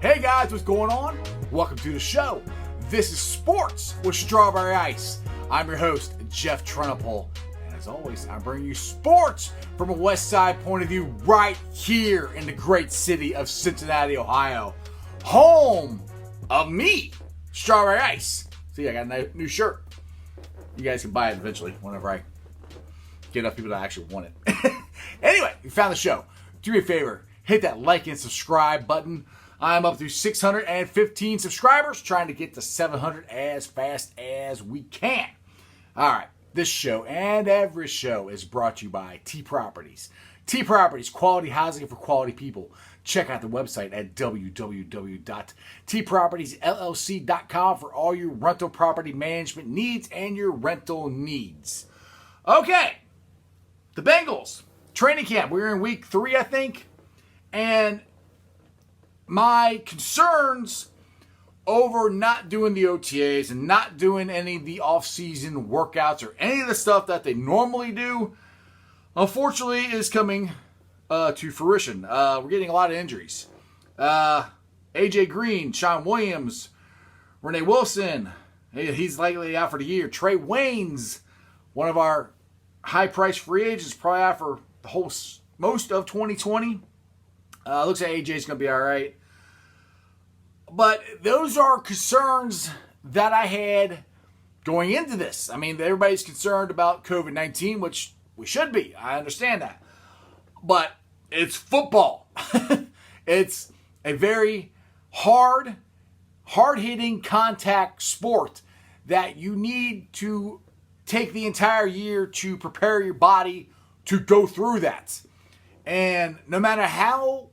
Hey guys, what's going on? Welcome to the show. This is Sports with Strawberry Ice. I'm your host, Jeff Trenopole. And as always, I bring you sports from a West Side point of view right here in the great city of Cincinnati, Ohio. Home of me, Strawberry Ice. See, I got a new shirt. You guys can buy it eventually whenever I get enough people that actually want it. Anyway, you found the show. Do me a favor, hit that like and subscribe button. I'm up to 615 subscribers, trying to get to 700 as fast as we can. All right, this show and every show is brought to you by T Properties. T Properties, quality housing for quality people. Check out the website at www.tpropertiesllc.com for all your rental property management needs and your rental needs. Okay, the Bengals training camp. We're in week 3, I think, and my concerns over not doing the OTAs and not doing any of the off-season workouts or any of the stuff that they normally do, unfortunately, is coming to fruition. We're getting a lot of injuries. AJ Green, Sean Williams, Renee Wilson, he's likely out for the year. Trey Waynes, one of our high-priced free agents, probably out for the whole most of 2020. Looks like AJ's going to be all right. But those are concerns that I had going into this. I mean, everybody's concerned about COVID-19, which we should be. I understand that. But it's football. It's a very hard-hitting contact sport that you need to take the entire year to prepare your body to go through that. And no matter how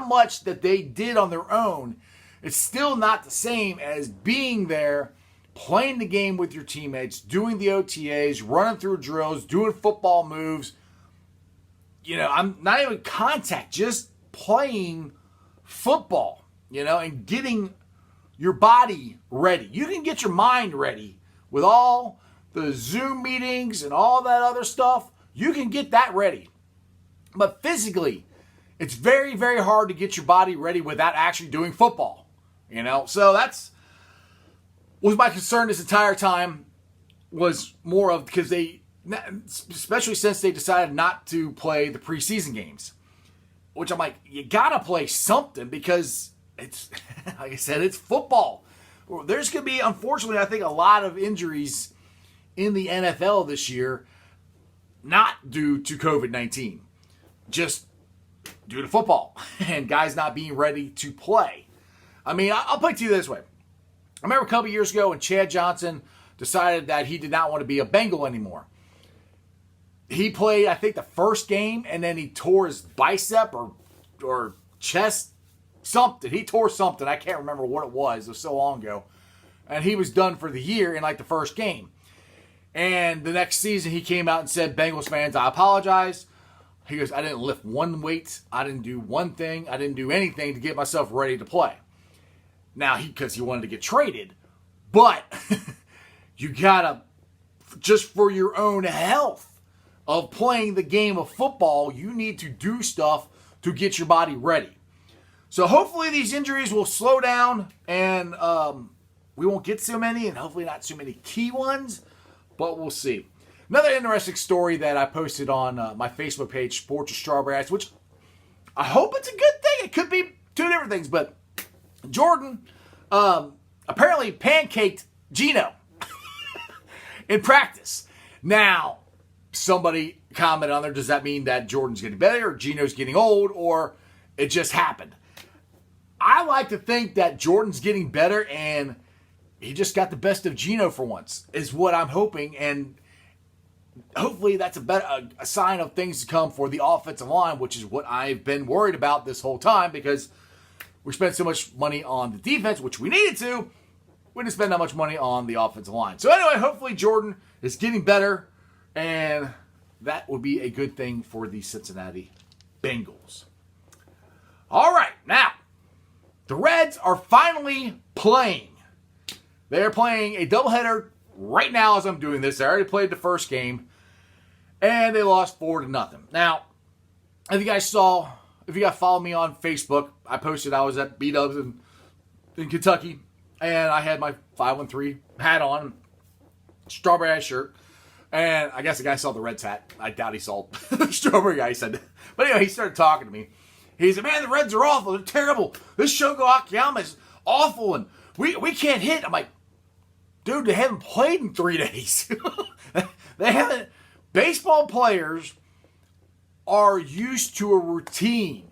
much that they did on their own, it's still not the same as being there, playing the game with your teammates, doing the OTAs, running through drills, doing football moves. You know, I'm not even contact, just playing football, and getting your body ready. You can get your mind ready with all the Zoom meetings and all that other stuff. You can get that ready. But physically, it's very, very hard to get your body ready without actually doing football. So that's was my concern this entire time, was more of because they, especially since they decided not to play the preseason games, which I'm like, you gotta play something because it's, like I said, it's football. There's going to be, unfortunately, I think a lot of injuries in the NFL this year, not due to COVID-19, just due to football and guys not being ready to play. I mean, I'll put it to you this way. I remember a couple years ago when Chad Johnson decided that he did not want to be a Bengal anymore. He played, I think, the first game, and then he tore his bicep or chest, something. He tore something. I can't remember what it was. It was so long ago. And he was done for the year in, the first game. And the next season, he came out and said, Bengals fans, I apologize. He goes, I didn't lift one weight. I didn't do one thing. I didn't do anything to get myself ready to play. Now, because he wanted to get traded. But you got to, just for your own health of playing the game of football, you need to do stuff to get your body ready. So hopefully these injuries will slow down and we won't get so many, and hopefully not so many key ones, but we'll see. Another interesting story that I posted on my Facebook page, Sports with Strawberry Ice, which I hope it's a good thing. It could be two different things, but Jordan apparently pancaked Gino in practice. Now, somebody commented on there, does that mean that Jordan's getting better or Gino's getting old, or it just happened? I like to think that Jordan's getting better and he just got the best of Gino for once, is what I'm hoping, and hopefully that's a sign of things to come for the offensive line, which is what I've been worried about this whole time because we spent so much money on the defense, which we needed to. We didn't spend that much money on the offensive line. So anyway, hopefully Jordan is getting better, and that will be a good thing for the Cincinnati Bengals. All right, now, the Reds are finally playing. They are playing a doubleheader right now as I'm doing this. They already played the first game, and they lost 4-0. Now, if you guys saw, if you got to follow me on Facebook, I posted I was at B-Dubs in Kentucky, and I had my 513 hat on, strawberry ice shirt, and I guess the guy saw the Reds hat. I doubt he saw the strawberry guy. He said, but anyway, he started talking to me. He said, "Man, the Reds are awful. They're terrible. This Shogo Akiyama is awful, and we can't hit." I'm like, dude, they haven't played in 3 days. They haven't. Baseball players are used to a routine.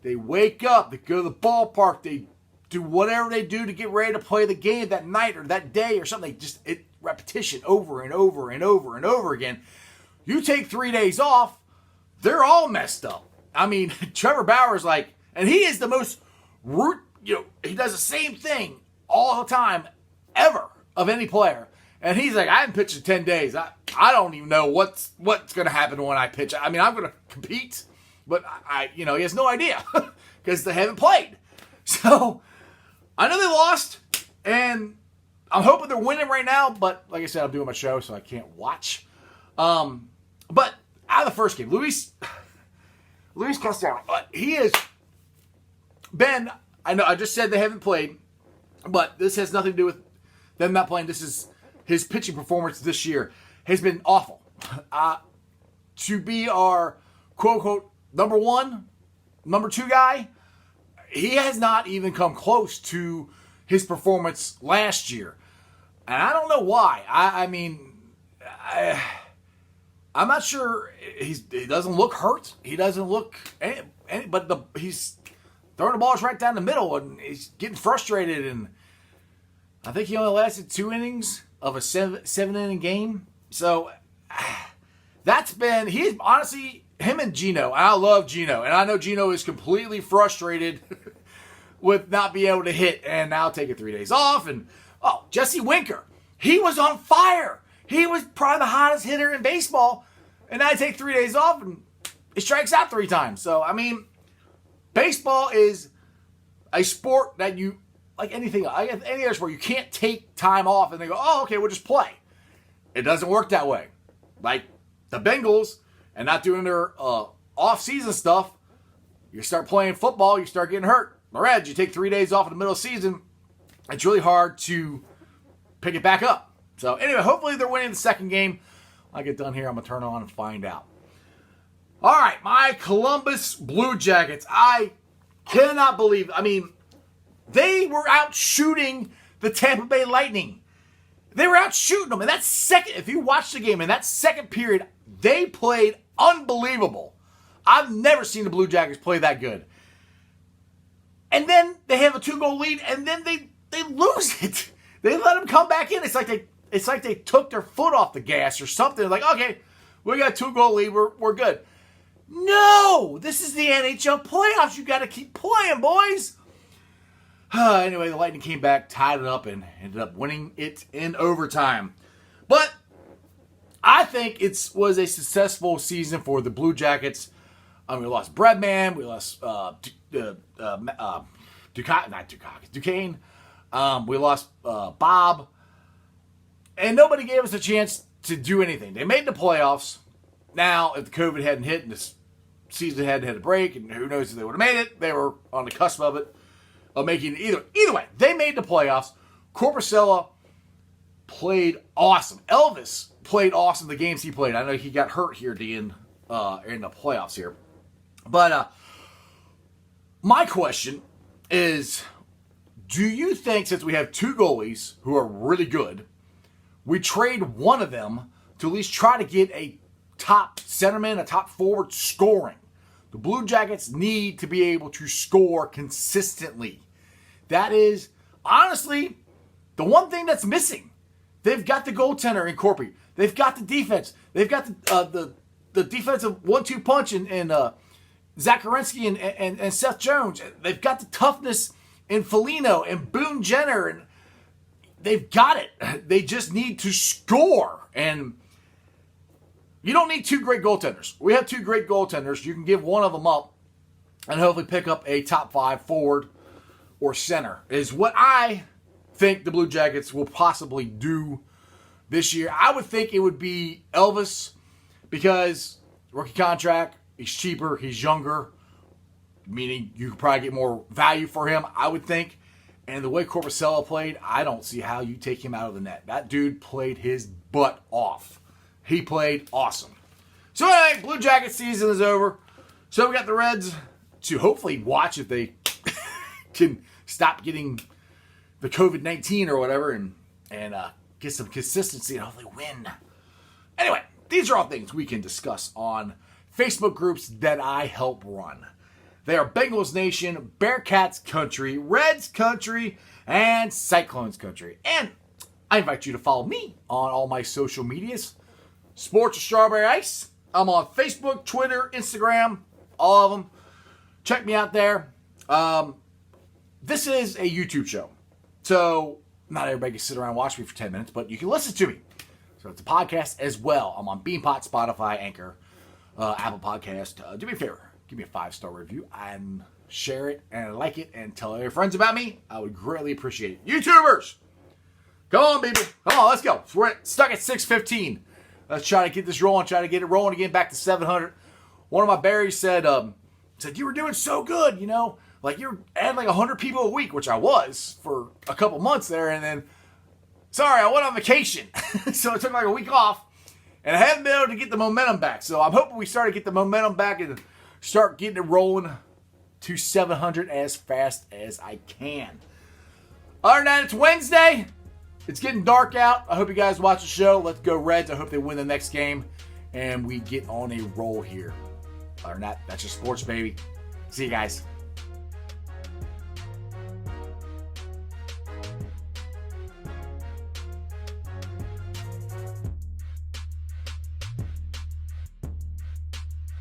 They wake up, they go to the ballpark, they do whatever they do to get ready to play the game that night or that day or something. Repetition over and over and over and over again. You take 3 days off, they're all messed up. I mean, Trevor Bauer's like, and he is the most he does the same thing all the time, ever, of any player. And he's like, I haven't pitched in 10 days. I don't even know what's going to happen when I pitch. I mean, I'm going to compete, but he has no idea because they haven't played. So I know they lost, and I'm hoping they're winning right now. But like I said, I'm doing my show, so I can't watch. But out of the first game, Luis Castellanos, he has been. I know I just said they haven't played, but this has nothing to do with them not playing. This is his pitching performance this year has been awful. To be our quote-unquote number one, number two guy, he has not even come close to his performance last year. And I don't know why. I'm not sure. He doesn't look hurt. He doesn't look but he's throwing the balls right down the middle, and he's getting frustrated. And I think he only lasted 2 innings of a seven inning game. So he's honestly, him and Gino. I love Gino, and I know Gino is completely frustrated with not being able to hit, and now taking 3 days off. And Jesse Winker, he was on fire. He was probably the hottest hitter in baseball, and now I take 3 days off, and he strikes out 3 times. So I mean, baseball is a sport that you, like anything, any other sport, you can't take time off and they go, oh, okay, we'll just play. It doesn't work that way. Like the Bengals and not doing their off-season stuff, you start playing football, you start getting hurt. The Reds, you take 3 days off in the middle of the season, it's really hard to pick it back up. So anyway, hopefully they're winning the second game. When I get done here, I'm going to turn it on and find out. All right, my Columbus Blue Jackets. I cannot believe, they were out shooting the Tampa Bay Lightning. They were out shooting them. And that second, if you watch the game, in that second period, they played unbelievable. I've never seen the Blue Jackets play that good. And then they have a 2-goal lead, and then they lose it. They let them come back in. It's like they took their foot off the gas or something. They're like, okay, we got a 2-goal lead. We're good. No, this is the NHL playoffs. You got to keep playing, boys. Anyway, the Lightning came back, tied it up, and ended up winning it in overtime. But I think it was a successful season for the Blue Jackets. We lost Breadman. We lost Duquesne. We lost Bob. And nobody gave us a chance to do anything. They made the playoffs. Now, if the COVID hadn't hit and this season hadn't had a break, and who knows if they would have made it, they were on the cusp of it, of making it either. Either way, they made the playoffs. Corpusella played awesome. Elvis played awesome the games he played. I know he got hurt here in the playoffs here. But my question is, do you think, since we have 2 goalies who are really good, we trade one of them to at least try to get a top centerman, a top forward scoring? The Blue Jackets need to be able to score consistently. That is, honestly, the one thing that's missing. They've got the goaltender in Corpy. They've got the defense. They've got the defensive 1-2 punch in Zach Kerensky and Seth Jones. They've got the toughness in Foligno and Boone Jenner. And they've got it. They just need to score. And you don't need 2 great goaltenders. We have 2 great goaltenders. You can give one of them up and hopefully pick up a top 5 forward or center, is what I think the Blue Jackets will possibly do this year. I would think it would be Elvis, because rookie contract, he's cheaper, he's younger. meaning you could probably get more value for him, I would think. And the way Corpusella played, I don't see how you take him out of the net. That dude played his butt off. He played awesome. So anyway, Blue Jacket season is over. So we got the Reds to hopefully watch if they can stop getting the COVID-19 or whatever and get some consistency and hopefully win. Anyway, these are all things we can discuss on Facebook groups that I help run. They are Bengals Nation, Bearcats Country, Reds Country, and Cyclones Country. And I invite you to follow me on all my social medias. Sports with Strawberry Ice. I'm on Facebook, Twitter, Instagram, all of them. Check me out there. This is a YouTube show. So not everybody can sit around and watch me for 10 minutes, but you can listen to me. So it's a podcast as well. I'm on Beanpot, Spotify, Anchor, Apple Podcast. Do me a favor. Give me a 5-star review and share it and like it and tell all your friends about me. I would greatly appreciate it. YouTubers, come on, people. Come on, let's go. We're stuck at 615. Let's try to get this rolling. Try to get it rolling again back to 700. One of my berries said, you were doing so good, you know. Like you're adding like 100 people a week, which I was for a couple months there. And then, sorry, I went on vacation. So I took like a week off. And I haven't been able to get the momentum back. So I'm hoping we start to get the momentum back and start getting it rolling to 700 as fast as I can. Other than that, it's Wednesday. It's getting dark out. I hope you guys watch the show. Let's go Reds. I hope they win the next game. And we get on a roll here. Other than that, that's your sports, baby. See you guys.